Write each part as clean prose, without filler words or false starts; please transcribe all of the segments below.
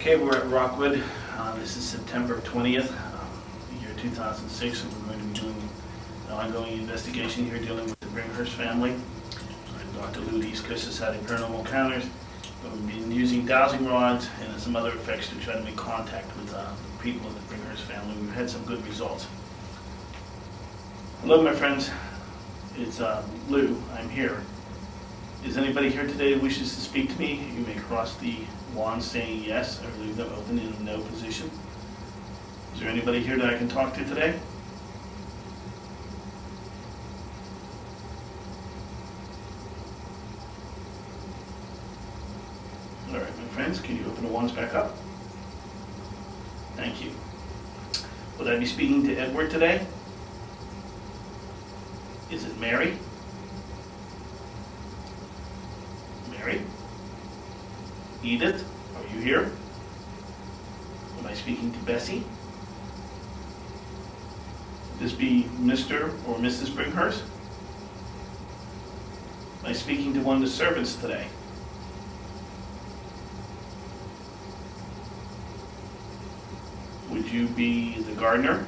Okay, we're at RockWood. This is September 20th, year 2006, and we're going to be doing an ongoing investigation here dealing with the Bringhurst family. Dr. Lou East Coast has had paranormal encounters. We've been using dowsing rods and some other effects to try to make contact with people in the Bringhurst family. We've had some good results. Hello, my friends. It's Lou. I'm here. Is anybody here today who wishes to speak to me? You may cross the wand saying yes, or leave them open in no position. Is there anybody here that I can talk to today? All right, my friends, can you open the wands back up? Thank you. Would I be speaking to Edward today? Is it Mary? Mary? Edith, are you here? Am I speaking to Bessie? Would this be Mr. or Mrs. Bringhurst? Am I speaking to one of the servants today? Would you be the gardener?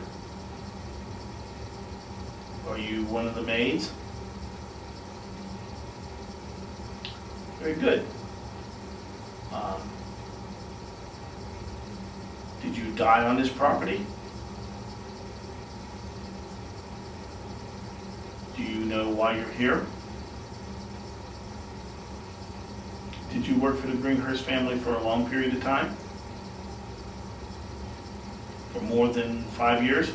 Are you one of the maids? Very good. Did you die on this property? Do you know why you're here? Did you work for the Bringhurst family for a long period of time? For more than 5 years?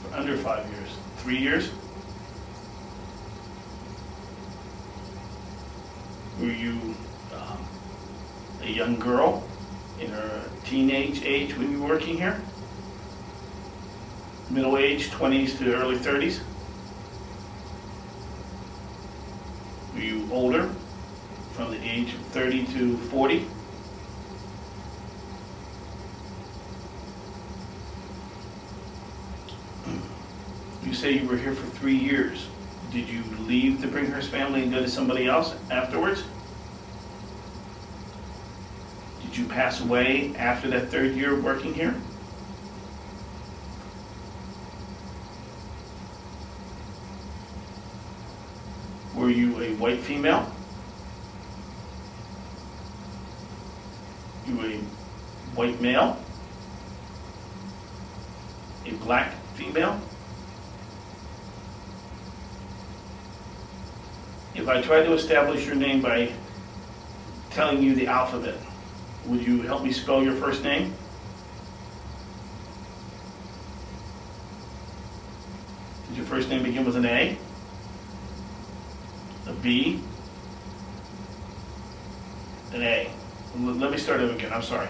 For under 5 years? 3 years? Were you a young girl in her teenage age when you were working here? Middle age, 20s to early 30s? Were you older, from the age of 30 to 40? You say you were here for 3 years. Did you leave the Bringhurst family and go to somebody else afterwards? Did you pass away after that 3rd year of working here? Were you a white female? You were a white male? A black female? If I try to establish your name by telling you the alphabet, would you help me spell your first name? Did your first name begin with an A? A B? An A. Let me start over again, I'm sorry.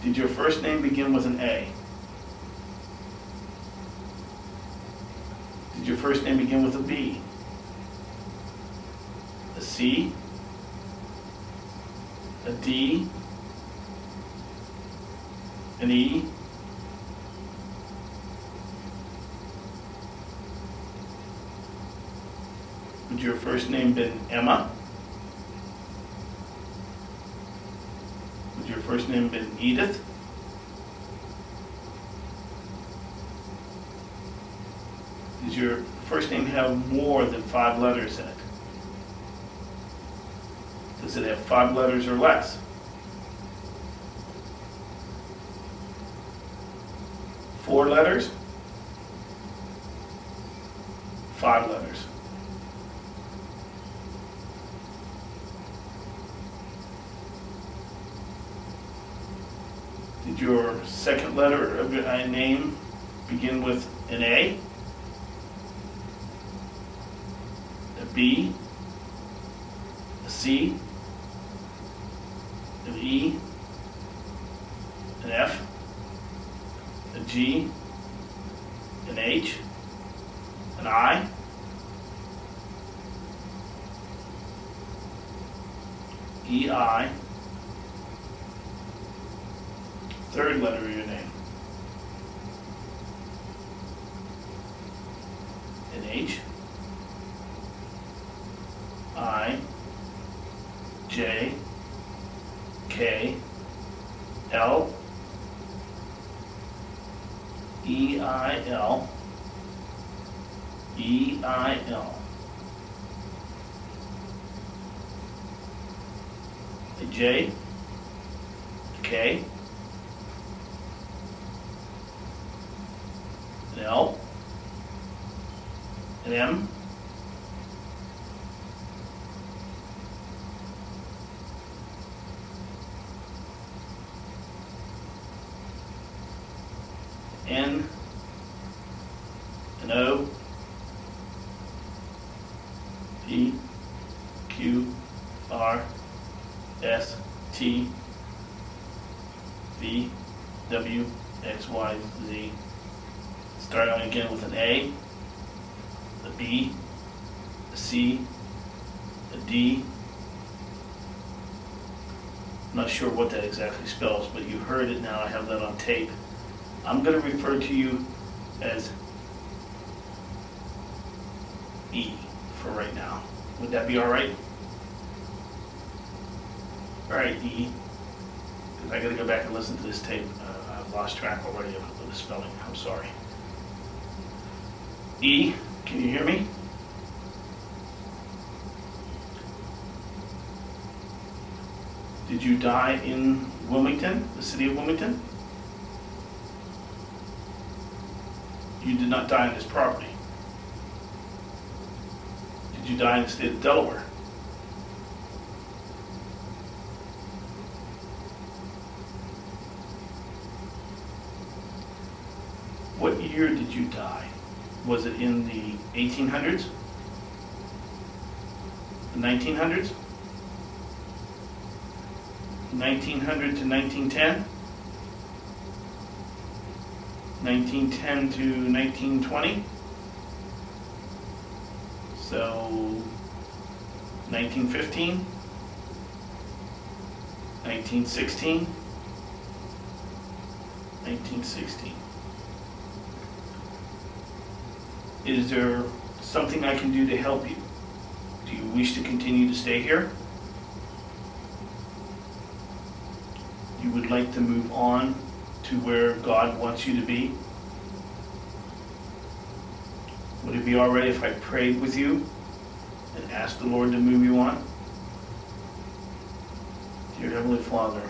Did your first name begin with an A? Did your first name begin with a B? A C? A D? An E? Would your first name been Emma? Would your first name been Edith? Does your first name have more than 5 letters in it? Does it have 5 letters or less? 4 letters? 5 letters? Did your second letter of your name begin with an A? A B? A C? An E? An F? A G? An H? An I? E-I? Third letter of your name? An H? I, J, L E I L E I L. A J, a K, an L, an M, N, an O, P, Q, R, S, T, V, W, X, Y, Z. Starting again with an A, a B, a C, a D. I'm not sure what that exactly spells, but you heard it now. I have that on tape. I'm going to refer to you as E for right now. Would that be all right? All right, E. Because I got to go back and listen to this tape. I've lost track already of the spelling. I'm sorry. E, can you hear me? Did you die in Wilmington, the city of Wilmington? You did not die on this property. Did you die in the state of Delaware? What year did you die? Was it in the 1800s? The 1900s? 1900 to 1910? 1910 to 1920? So 1915? 1916? 1916. Is there something I can do to help you? Do you wish to continue to stay here? You would like to move on to where God wants you to be? Would it be all right if I prayed with you and asked the Lord to move you on? Dear Heavenly Father,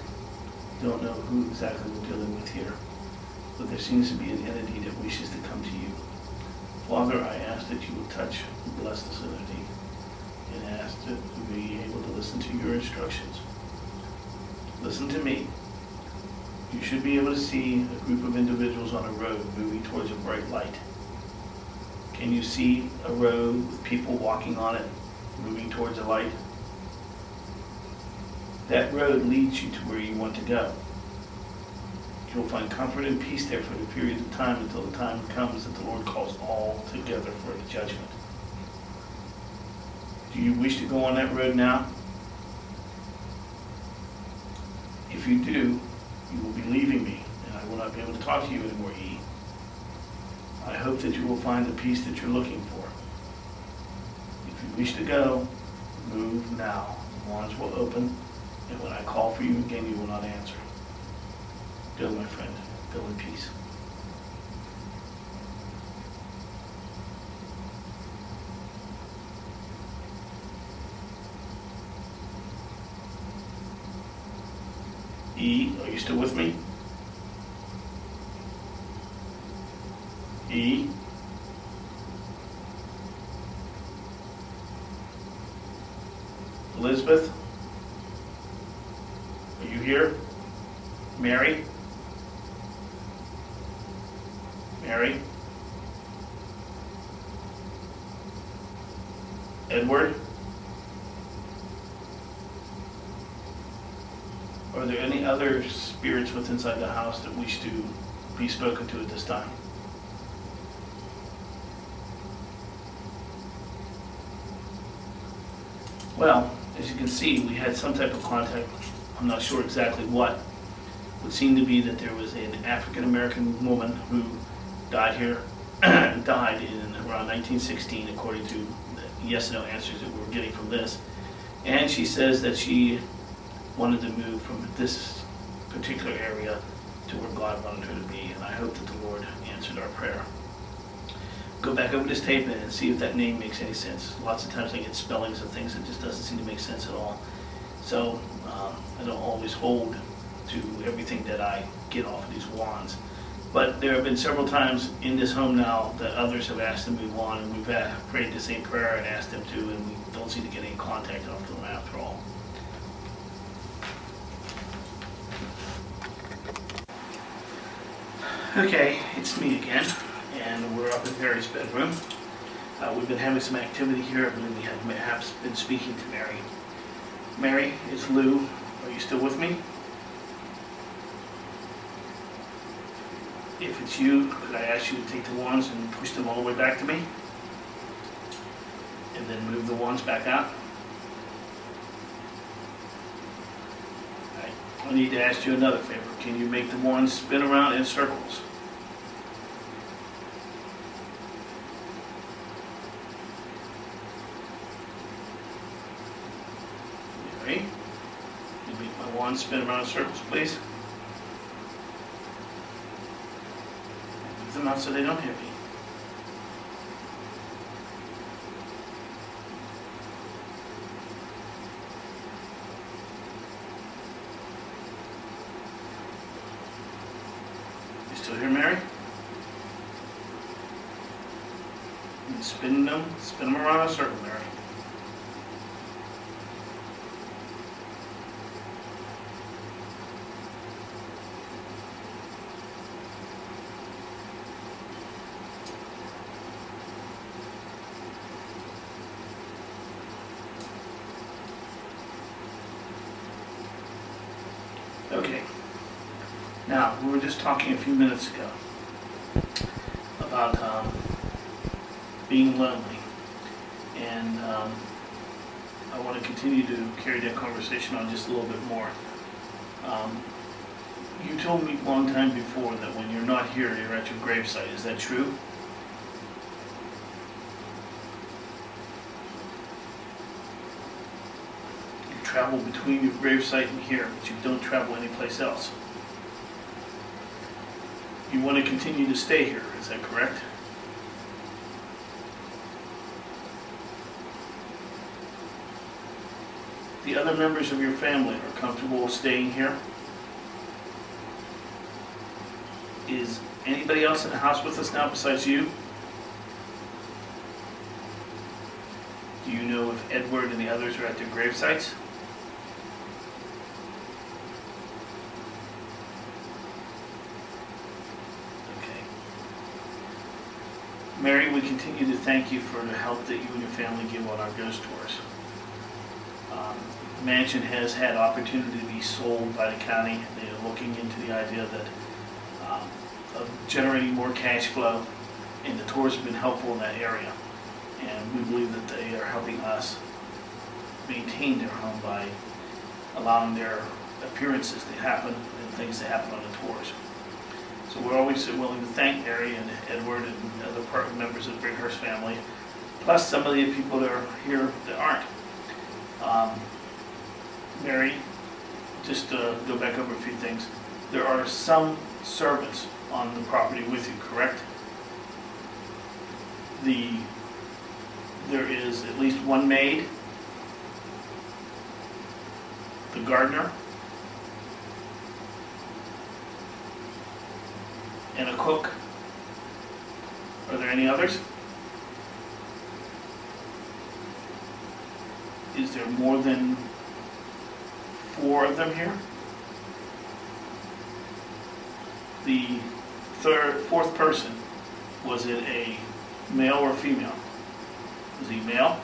don't know who exactly we're dealing with here, but there seems to be an entity that wishes to come to you. Father, I ask that you will touch and bless this entity, and ask that we be able to listen to your instructions. Listen to me. You should be able to see a group of individuals on a road moving towards a bright light. Can you see a road with people walking on it, moving towards a light? That road leads you to where you want to go. You'll find comfort and peace there for the period of time until the time comes that the Lord calls all together for the judgment. Do you wish to go on that road now? If you do, you will be leaving me, and I will not be able to talk to you anymore, E. I hope that you will find the peace that you're looking for. If you wish to go, move now. The lawns will open, and when I call for you again, you will not answer. Go, my friend. Go in peace. E, are you still with me? E? Elizabeth? Are you here? Mary? Mary? Edward? Are there any other spirits within inside the house that wish to be spoken to at this time? Well, as you can see, we had some type of contact. I'm not sure exactly what. It would seem to be that there was an African-American woman who died here, died in around 1916, according to the yes-no answers that we're getting from this. And she says that she wanted to move from this particular area to where God wanted her to be, and I hope that the Lord answered our prayer. Go back over this tape and see if that name makes any sense. Lots of times I get spellings of things that just doesn't seem to make sense at all. So I don't always hold to everything that I get off of these wands. But there have been several times in this home now that others have asked to move on, and we've prayed the same prayer and asked them to, and we don't seem to get any contact off them after all. Okay, it's me again, and we're up in Mary's bedroom. We've been having some activity here. I believe we have perhaps been speaking to Mary. Mary, it's Lou. Are you still with me? If it's you, could I ask you to take the wands and push them all the way back to me? And then move the wands back out? Alright, I need to ask you another favor. Can you make the wands spin around in circles? Alright. Can you make my wands spin around in circles, please? Them out so they don't hit me. You still here, Mary? And spin them around in a circle, Mary. Okay, now we were just talking a few minutes ago about being lonely, and I want to continue to carry that conversation on just a little bit more. You told me a long time before that when you're not here, you're at your gravesite. Is that true? Travel between your gravesite and here, but you don't travel anyplace else. You want to continue to stay here, is that correct? The other members of your family are comfortable staying here? Is anybody else in the house with us now besides you? Do you know if Edward and the others are at their gravesites? Mary, we continue to thank you for the help that you and your family give on our ghost tours. The mansion has had opportunity to be sold by the county. They are looking into the idea that of generating more cash flow, and the tours have been helpful in that area. And we believe that they are helping us maintain their home by allowing their appearances to happen and things to happen on the tours. So we're always willing to thank Mary and Edward and other members of the Bringhurst family, plus some of the people that are here that aren't. Mary, just to go back over a few things, there are some servants on the property with you, correct? There is at least one maid, the gardener, and a cook. Are there any others? Is there more than 4 of them here? The fourth person, was it a male or female? Was he male?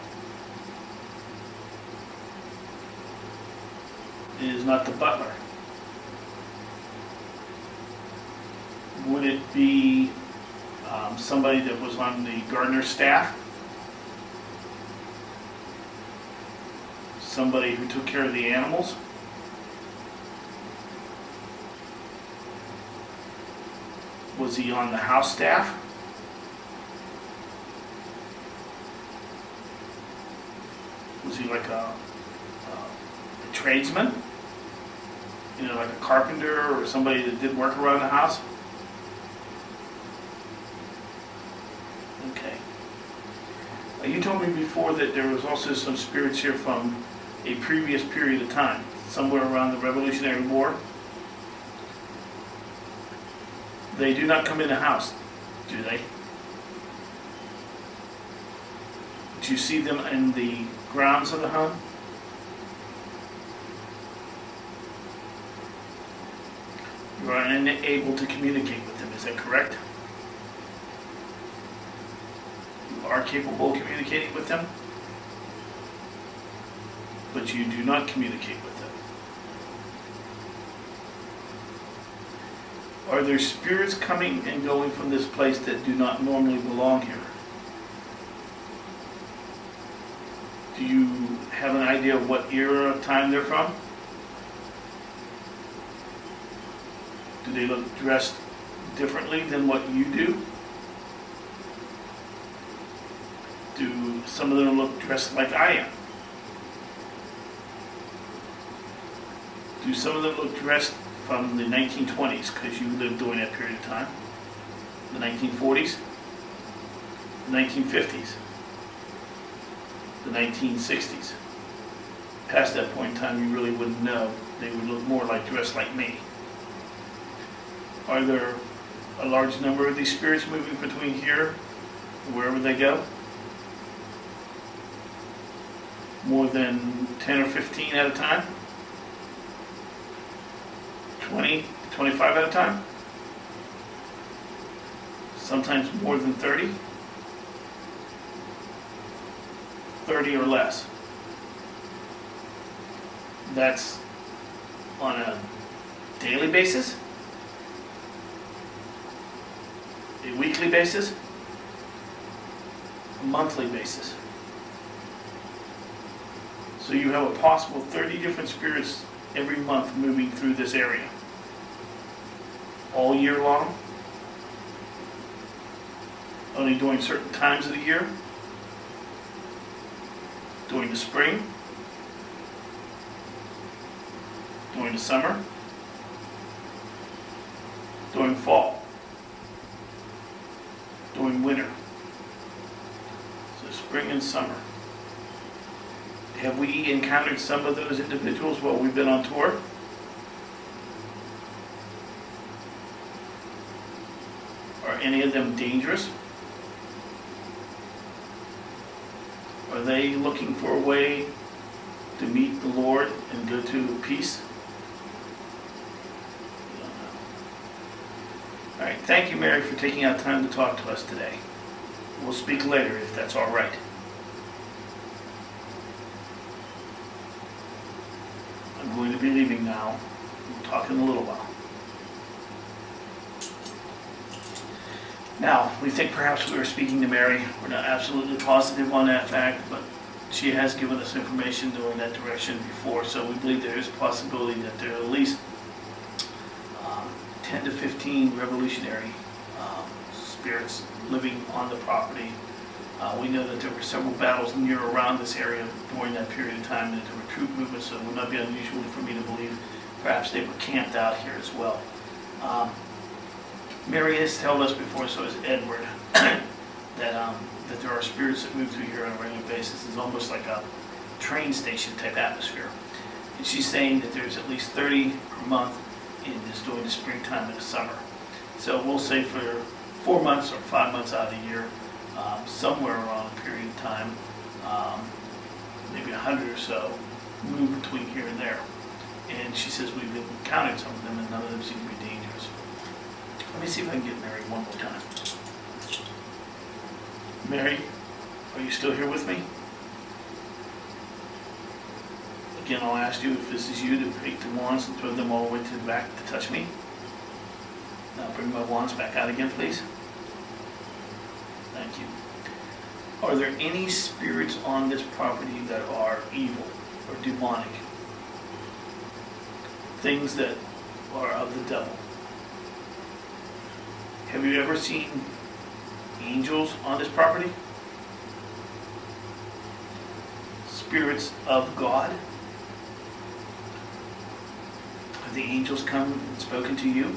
It is not the butler. Would it be somebody that was on the gardener's staff? Somebody who took care of the animals? Was he on the house staff? Was he like a tradesman? You know, like a carpenter or somebody that did work around the house? Okay. You told me before that there was also some spirits here from a previous period of time, somewhere around the Revolutionary War. They do not come in the house, do they? Do you see them in the grounds of the home? You are unable to communicate with them, is that correct? You are capable of communicating with them, but you do not communicate with them. Are there spirits coming and going from this place that do not normally belong here? Do you have an idea of what era of time they're from? Do they look dressed differently than what you do? Do some of them look dressed like I am? Do some of them look dressed from the 1920s, because you lived during that period of time? The 1940s? The 1950s? The 1960s? Past that point in time, you really wouldn't know. They would look more like dressed like me. Are there a large number of these spirits moving between here and wherever they go? More than 10 or 15 at a time? 20, 25 at a time? Sometimes more than 30? 30 or less. That's on a daily basis? A weekly basis? A monthly basis? So you have a possible 30 different spirits every month moving through this area. All year long? Only during certain times of the year? During the spring? During the summer? During fall? During winter? So spring and summer. Have we encountered some of those individuals while we've been on tour? Are any of them dangerous? Are they looking for a way to meet the Lord and go to peace? We don't know. All right, thank you, Mary, for taking out time to talk to us today. We'll speak later if that's all right. I'm going to be leaving now. We'll talk in a little while. Now, we think perhaps we were speaking to Mary. We're not absolutely positive on that fact, but she has given us information going that direction before, so we believe there is a possibility that there are at least 10 to 15 revolutionary spirits living on the property. We know that there were several battles near around this area during that period of time, and that there were troop movements, so it would not be unusual for me to believe perhaps they were camped out here as well. Mary has told us before, so has Edward, that there are spirits that move through here on a regular basis. It's almost like a train station type atmosphere. And she's saying that there's at least 30 per month in this during the springtime and the summer. So we'll say for 4 months or 5 months out of the year, somewhere around a period of time, maybe 100 or so, move between here and there. And she says we've encountered some of them, and none of them seem to be dangerous. Let me see if I can get Mary one more time. Mary, are you still here with me? Again, I'll ask you, if this is you, to take the wands and throw them all the way to the back to touch me. Now bring my wands back out again, please. Thank you. Are there any spirits on this property that are evil or demonic? Things that are of the devil? Have you ever seen angels on this property? Spirits of God? Have Have the angels come and spoken to you?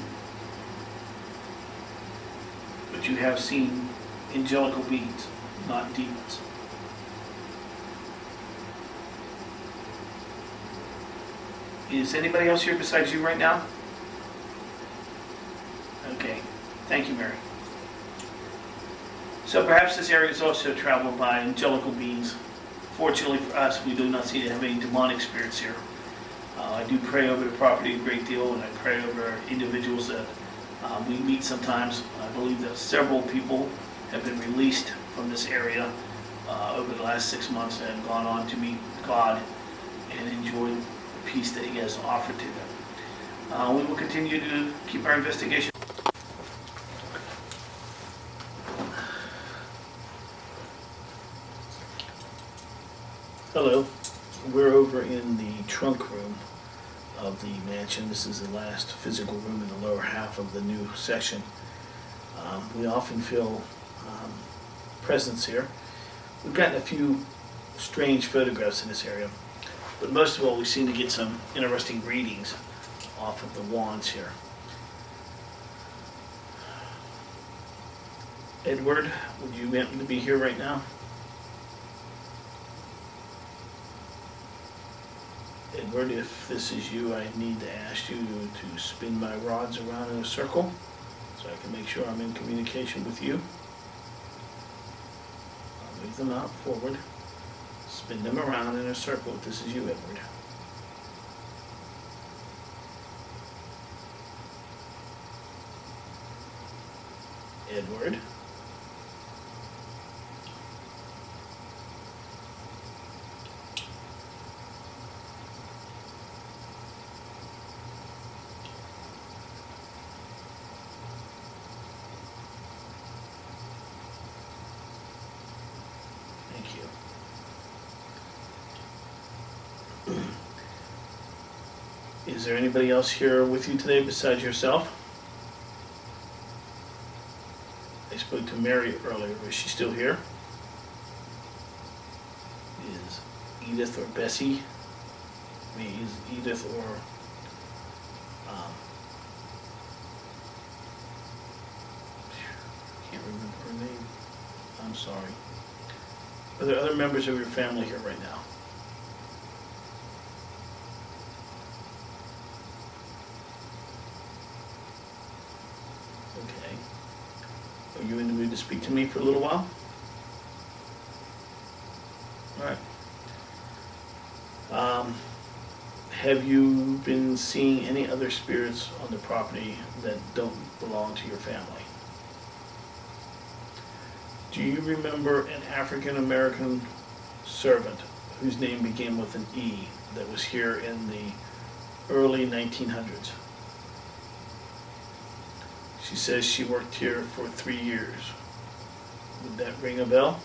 But you have seen angelical beings, not demons. Is anybody else here besides you right now? Okay. Thank you, Mary. So perhaps this area is also traveled by angelical beings. Fortunately for us, we do not seem to have any demonic spirits here. I do pray over the property a great deal, and I pray over individuals that we meet sometimes. I believe that several people have been released from this area over the last 6 months and gone on to meet God and enjoy the peace that He has offered to them. We will continue to keep our investigation. Hello, we're over in the trunk room of the mansion. This is the last physical room in the lower half of the new section. We often feel presence here. We've gotten a few strange photographs in this area, but most of all we seem to get some interesting readings off of the wands here. Edward, would you happen to be here right now? Edward, if this is you, I need to ask you to spin my rods around in a circle so I can make sure I'm in communication with you. I'll move them out forward. Spin them around in a circle if this is you, Edward. Edward. Is there anybody else here with you today besides yourself? I spoke to Mary earlier. Is she still here? Is Edith or Bessie? I mean, is Edith or can't remember her name. I'm sorry. Are there other members of your family here right now? Okay. Are you in the mood to speak to me for a little while? All right. Have you been seeing any other spirits on the property that don't belong to your family? Do you remember an African American servant whose name began with an E that was here in the early 1900s? She says she worked here for 3 years. Would that ring a bell?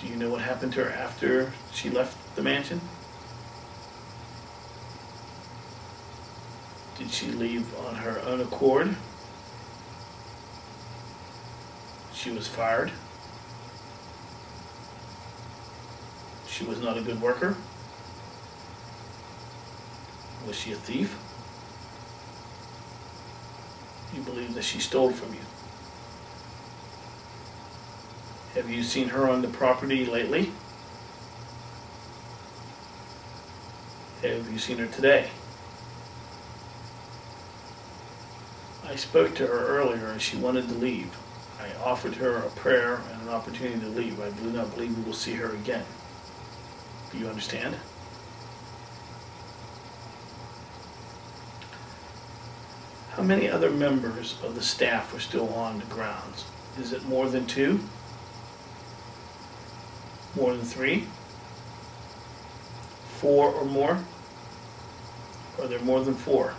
Do you know what happened to her after she left the mansion? Did she leave on her own accord? She was fired? She was not a good worker? Was she a thief? You believe that she stole from you? Have you seen her on the property lately? Have you seen her today? I spoke to her earlier and she wanted to leave. I offered her a prayer and an opportunity to leave. I do not believe we will see her again. Do you understand? How many other members of the staff are still on the grounds? Is it more than 2? More than 3? 4 or more? Are there more than 4?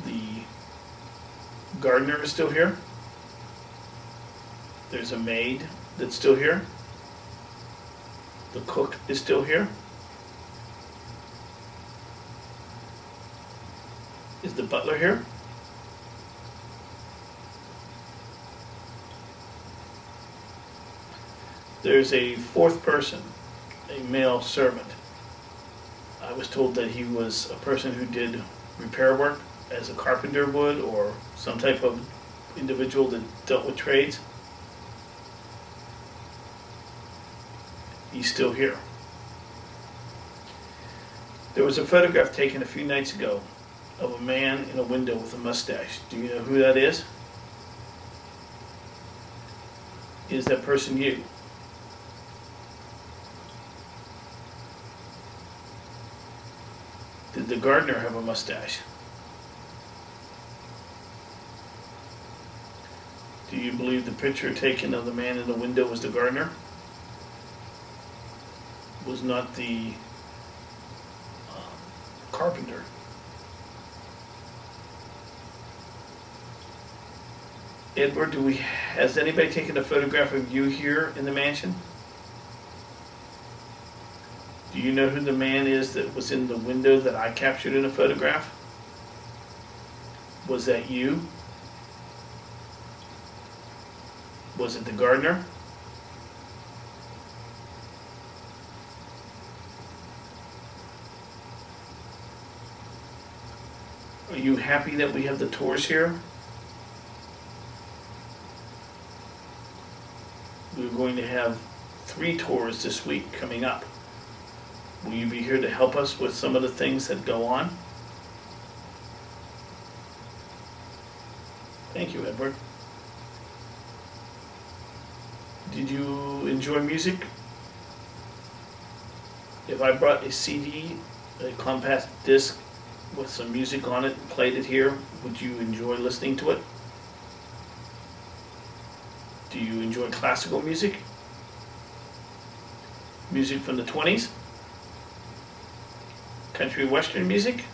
The gardener is still here. There's a maid that's still here. The cook is still here. Is the butler here? There's a 4th person a male servant. I was told that he was a person who did repair work as a carpenter would, or some type of individual that dealt with trades. He's still here. There was a photograph taken a few nights ago of a man in a window with a mustache. Do you know who that is? Is that person you? Did the gardener have a mustache? Do you believe the picture taken of the man in the window was the gardener? Was not the carpenter? Edward, has anybody taken a photograph of you here in the mansion? Do you know who the man is that was in the window that I captured in a photograph? Was that you? Was it the gardener? Are you happy that we have the tours here? We're going to have 3 tours this week coming up. Will you be here to help us with some of the things that go on? Thank you, Edward. Did you enjoy music? If I brought a CD, a compact disc with some music on it, and played it here, would you enjoy listening to it? Do you enjoy classical music? Music from the 20s? Country western music?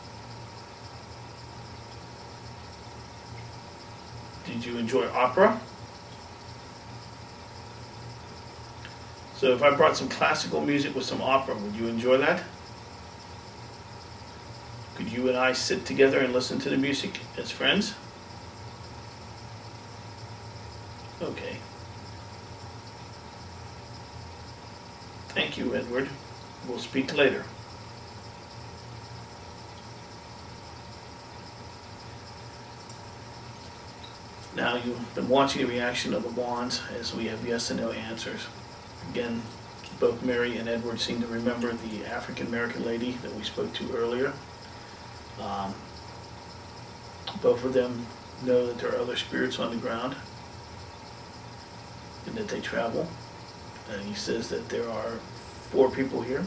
Did you enjoy opera? So if I brought some classical music with some opera, would you enjoy that? Could you and I sit together and listen to the music as friends? Okay. Thank you, Edward. We'll speak later. Now you've been watching the reaction of the wands as we have yes and no answers. Again, both Mary and Edward seem to remember the African American lady that we spoke to earlier. Both of them know that there are other spirits on the ground and that they travel. And he says that there are 4 people here: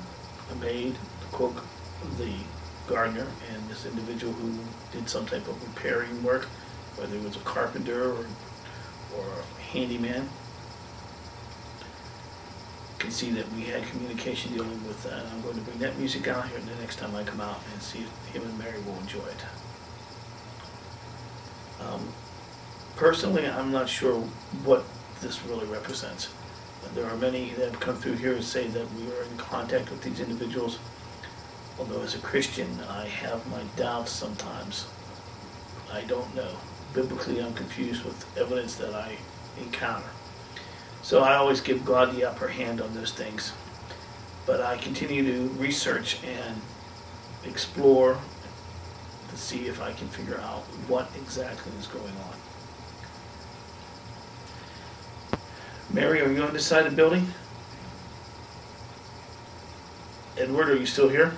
a maid, the cook, the gardener, and this individual who did some type of repairing work, whether it was a carpenter or a handyman. You can see that we had communication dealing with that. I'm going to bring that music out here the next time I come out and see if him and Mary will enjoy it. Personally, I'm not sure what this really represents. There are many that have come through here and say that we are in contact with these individuals. Although as a Christian, I have my doubts sometimes. I don't know. Biblically, I'm confused with evidence that I encounter. So I always give God the upper hand on those things. But I continue to research and explore to see if I can figure out what exactly is going on. Mary, are you on this side of the building? Edward, are you still here?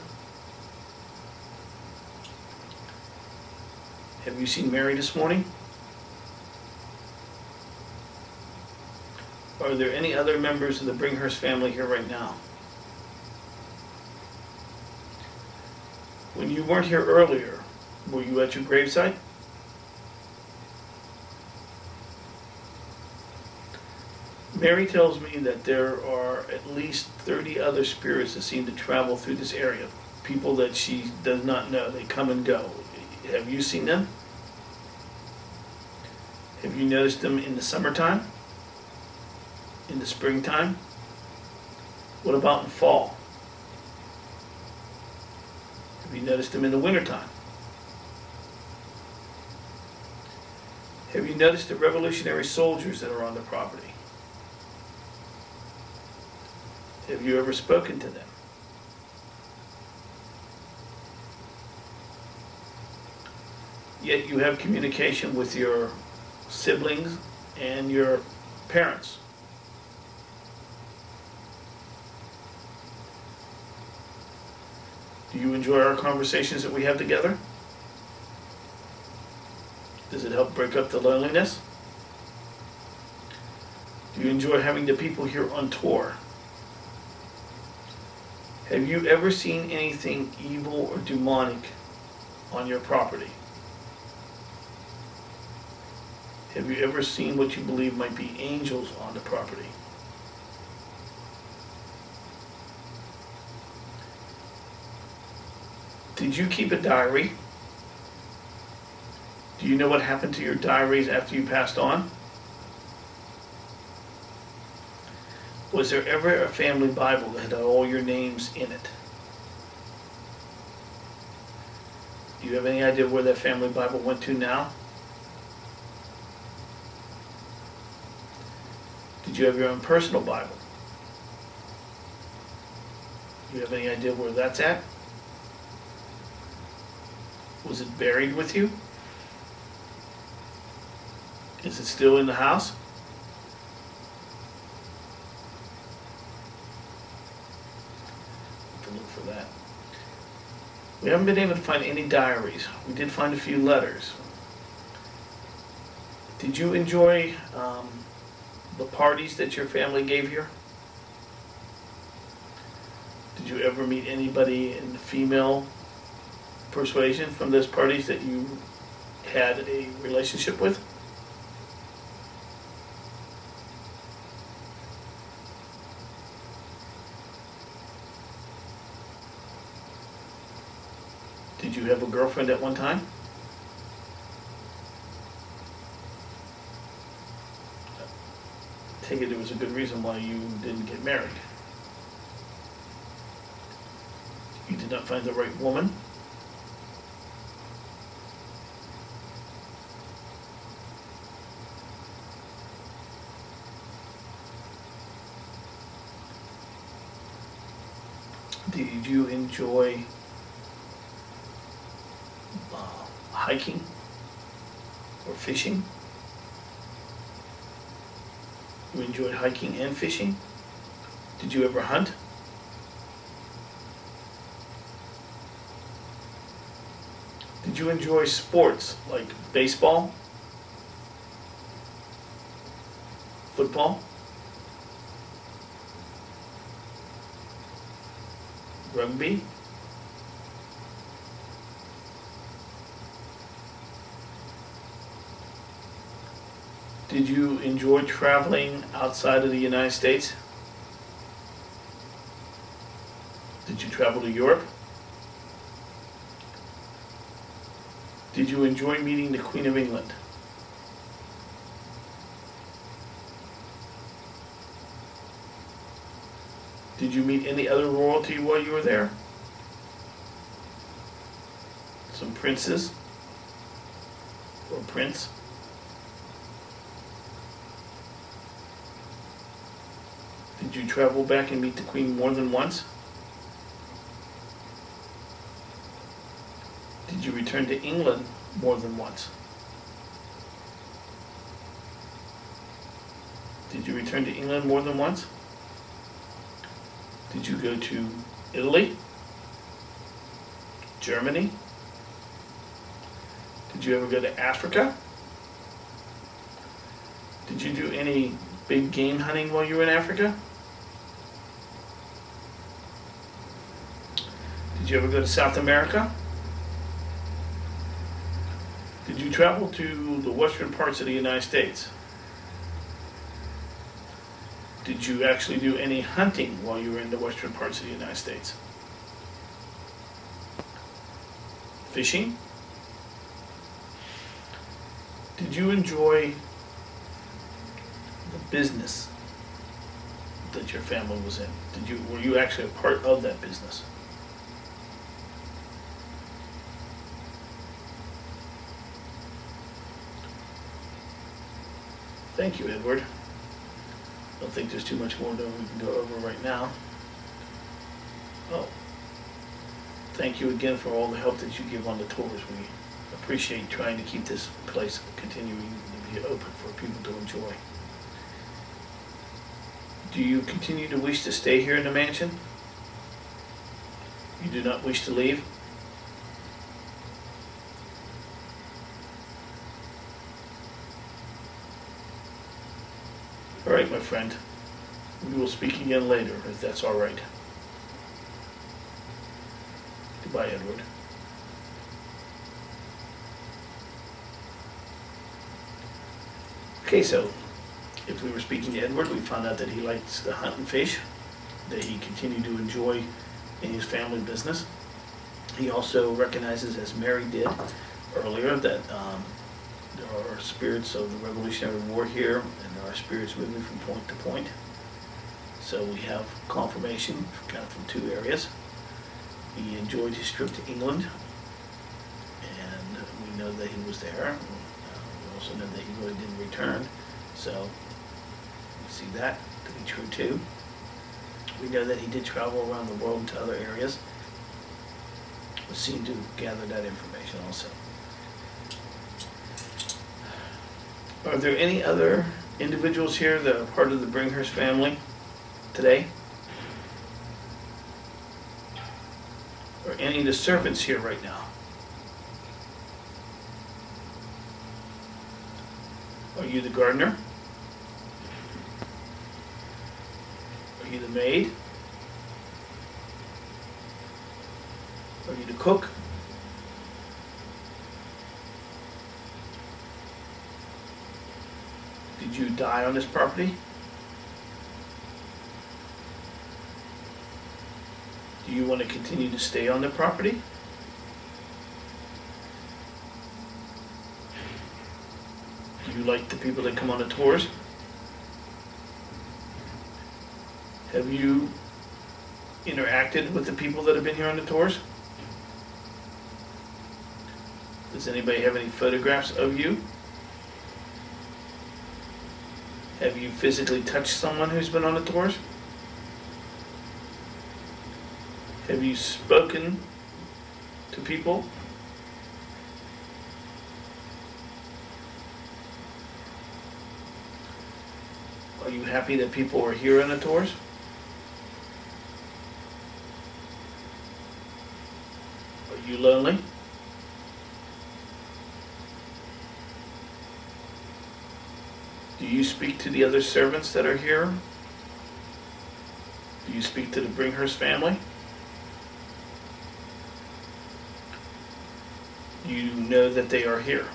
Have you seen Mary this morning? Are there any other members of the Bringhurst family here right now? When you weren't here earlier, were you at your gravesite? Mary tells me that there are at least 30 other spirits that seem to travel through this area. People that she does not know. They come and go. Have you seen them? Have you noticed them in the summertime? In the springtime? What about in fall? Have you noticed them in the wintertime? Have you noticed the Revolutionary soldiers that are on the property? Have you ever spoken to them? Yet you have communication with your siblings and your parents. Do you enjoy our conversations that we have together? Does it help break up the loneliness? Do you enjoy having the people here on tour? Have you ever seen anything evil or demonic on your property? Have you ever seen what you believe might be angels on the property? Did you keep a diary? Do you know what happened to your diaries after you passed on? Was there ever a family Bible that had all your names in it? Do you have any idea where that family Bible went to now? Did you have your own personal Bible? Do you have any idea where that's at? Was it buried with you? Is it still in the house? Have to look for that. We haven't been able to find any diaries. We did find a few letters. Did you enjoy the parties that your family gave here? Did you ever meet anybody in the female persuasion from those parties that you had a relationship with? Did you have a girlfriend at one time? Take it there was a good reason why you didn't get married. You did not find the right woman. Did you enjoy hiking or fishing? You enjoyed hiking and fishing? Did you ever hunt? Did you enjoy sports like baseball, football, rugby? Did you enjoy traveling outside of the United States? Did you travel to Europe? Did you enjoy meeting the Queen of England? Did you meet any other royalty while you were there? Some princes or prince? Did you travel back and meet the Queen more than once? Did you return to England more than once? Did you return to England more than once? Did you go to Italy? Germany? Did you ever go to Africa? Did you do any big game hunting while you were in Africa? Did you ever go to South America? Did you travel to the western parts of the United States? Did you actually do any hunting while you were in the western parts of the United States? Fishing? Did you enjoy the business that your family was in? Were you actually a part of that business? Thank you, Edward. I don't think there's too much more that we can go over right now. Oh, thank you again for all the help that you give on the tours. We appreciate trying to keep this place continuing to be open for people to enjoy. Do you continue to wish to stay here in the mansion? You do not wish to leave? All right, my friend. We will speak again later, if that's all right. Goodbye, Edward. Okay, so if we were speaking to Edward, we found out that he likes to hunt and fish, that he continued to enjoy in his family business. He also recognizes, as Mary did earlier, that there are spirits of the Revolutionary War here, and there are spirits moving from point to point. So we have confirmation kind of from two areas. He enjoyed his trip to England, and we know that he was there. We also know that he really didn't return, so we see that to be true too. We know that he did travel around the world to other areas. We seem to gather that information also. Are there any other individuals here that are part of the Bringhurst family today? Or any of the servants here right now? Are you the gardener? Are you the maid? Are you the cook? Did you die on this property? Do you want to continue to stay on the property? Do you like the people that come on the tours? Have you interacted with the people that have been here on the tours? Does anybody have any photographs of you? Have you physically touched someone who's been on the tours? Have you spoken to people? Are you happy that people are here on the tours? Are you lonely? Do you speak to the other servants that are here? Do you speak to the Bringhurst family? You know that they are here.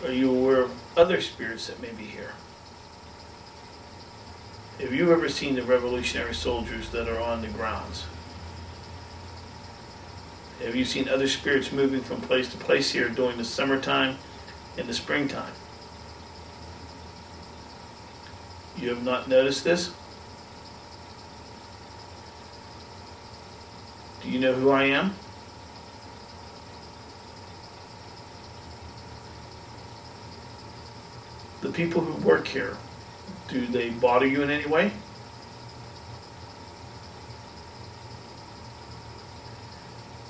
Are you aware of other spirits that may be here? Have you ever seen the Revolutionary soldiers that are on the grounds? Have you seen other spirits moving from place to place here during the summertime and the springtime? You have not noticed this? Do you know who I am? The people who work here, do they bother you in any way?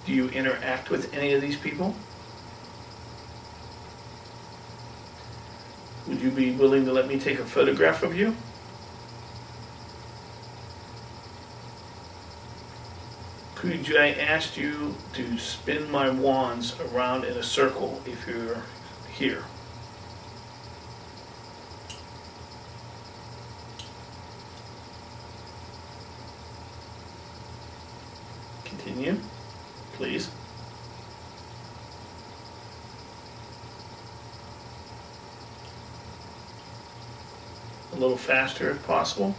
Do you interact with any of these people? Would you be willing to let me take a photograph of you? Could I ask you to spin my wands around in a circle if you're here? Continue, please. A little faster if possible.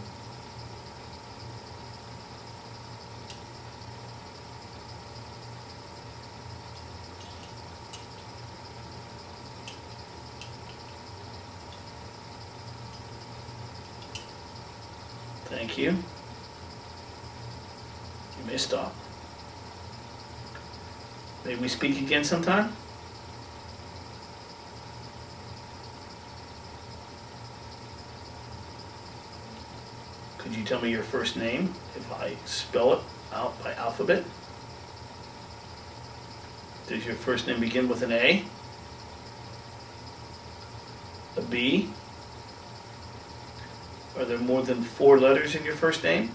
Thank you. You may stop. May we speak again sometime? Could you tell me your first name if I spell it out by alphabet? Does your first name begin with an A? A B? Are there more than 4 letters in your first name?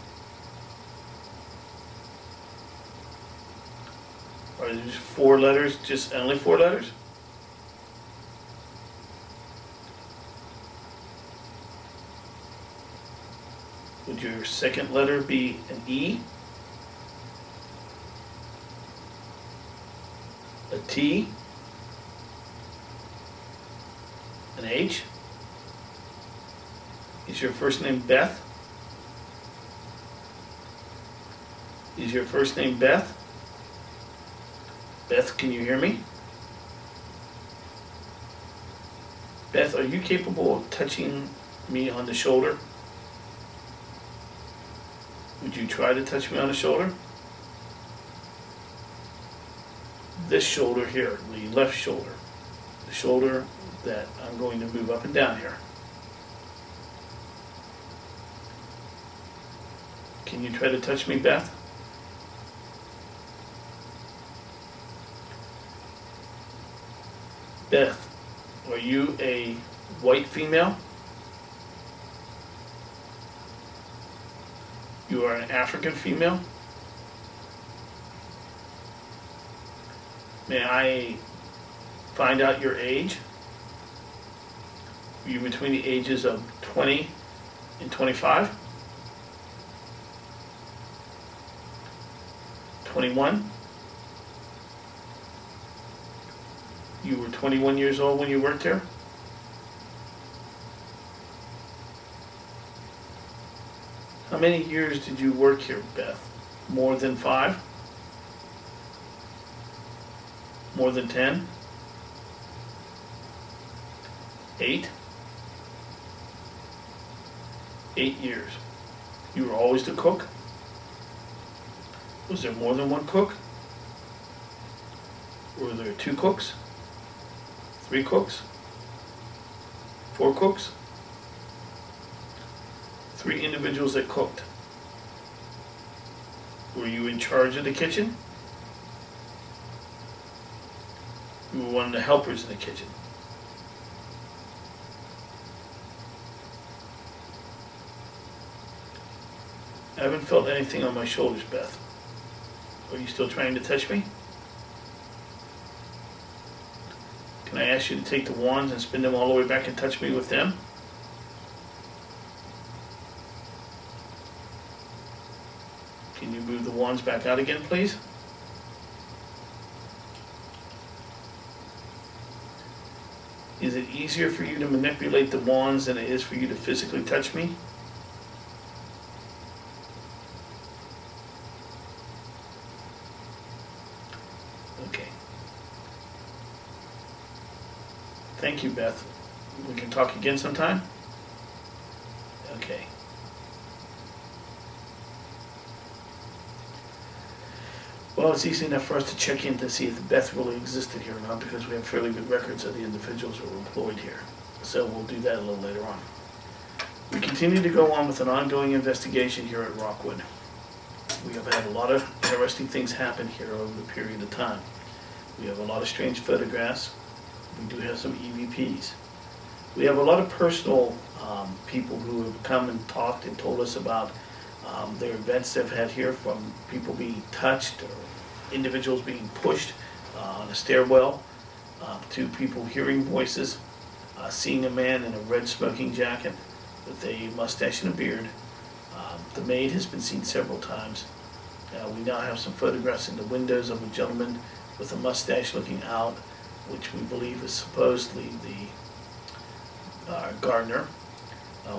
Are there just 4 letters, just only 4 letters? Would your second letter be an E? A T? An H? Is your first name Beth? Is your first name Beth? Beth, can you hear me? Beth, are you capable of touching me on the shoulder? Would you try to touch me on the shoulder? This shoulder here, the left shoulder. The shoulder that I'm going to move up and down here. Can you try to touch me, Beth? Beth, are you a white female? You are an African female? May I find out your age? Are you between the ages of 20 and 25? 21? You were 21 years old when you worked here? How many years did you work here, Beth? More than 5? More than 10? 8? 8 years. You were always the cook? Was there more than one cook? Were there 2 cooks? 3 cooks? 4 cooks? 3 individuals that cooked. Were you in charge of the kitchen? You were one of the helpers in the kitchen. I haven't felt anything on my shoulders, Beth. Are you still trying to touch me? Can I ask you to take the wands and spin them all the way back and touch me with them? Can you move the wands back out again, please? Is it easier for you to manipulate the wands than it is for you to physically touch me? Okay. Thank you, Beth. We can talk again sometime? Okay. Well, it's easy enough for us to check in to see if Beth really existed here or not, because we have fairly good records of the individuals that were employed here. So we'll do that a little later on. We continue to go on with an ongoing investigation here at RockWood. We have had a lot of interesting things happen here over the period of time. We have a lot of strange photographs. We do have some EVPs. We have a lot of personal people who have come and talked and told us about their events they've had here, from people being touched or individuals being pushed on a stairwell, to people hearing voices, seeing a man in a red smoking jacket with a mustache and a beard. The maid has been seen several times. We now have some photographs in the windows of a gentleman with a mustache looking out, which we believe is supposedly the gardener.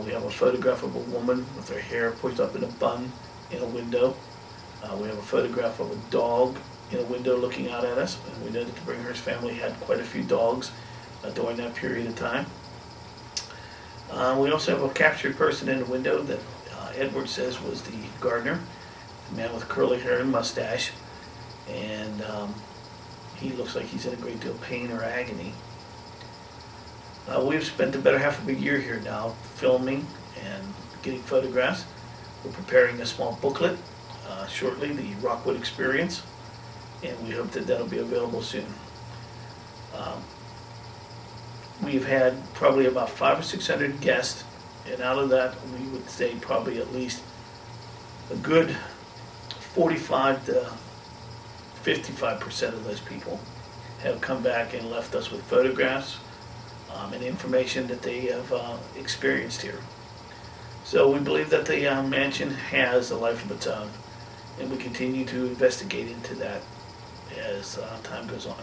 We have a photograph of a woman with her hair pushed up in a bun in a window. We have a photograph of a dog in a window looking out at us. And we know that the Bringhurst family had quite a few dogs during that period of time. We also have a captured person in the window that Edward says was the gardener, a man with curly hair and mustache. And he looks like he's in a great deal of pain or agony. We've spent the better half of a year here now filming and getting photographs. We're preparing a small booklet shortly, the RockWood Experience, and we hope that that'll be available soon. We've had probably about 500 or 600 guests, and out of that, we would say probably at least a good 45 to 55% of those people have come back and left us with photographs and information that they have experienced here. So we believe that the mansion has a life of its own, and we continue to investigate into that as time goes on.